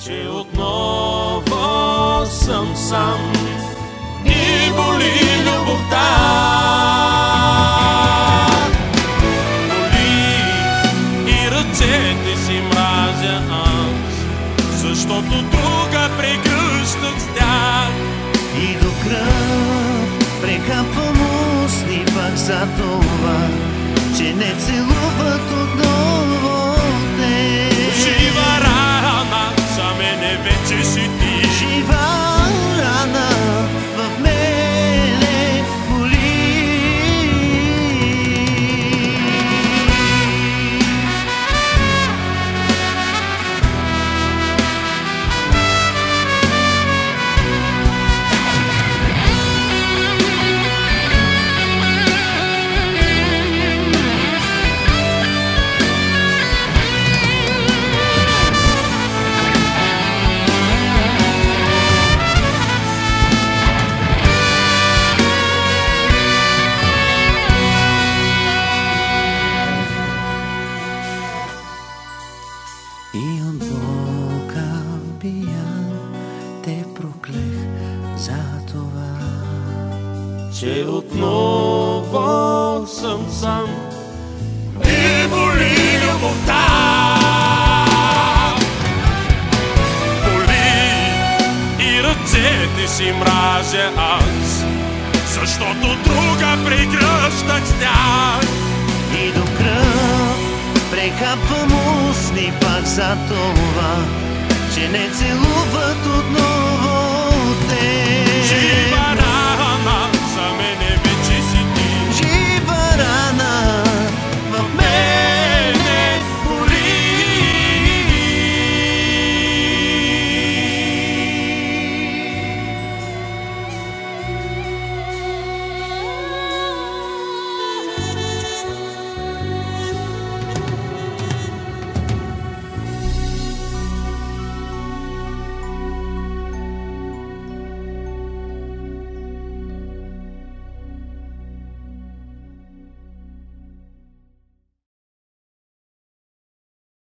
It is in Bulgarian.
Че отново съм сам и боли любовта. Боли и ръцете си мразя аз, защото друга прегръщах с тях. И до кръв прехапвам устни пак за това, че не целуват отново те. Жива рана за мене вече си ти. Жива рана в мене боли. И от болка пиян те проклех за това, Че отново съм сам и боли любовта. Боли и ръцете си мразя аз, защото друга прегръщах с тях. и до кръв прехапвам устни пак за това, че не целуват отново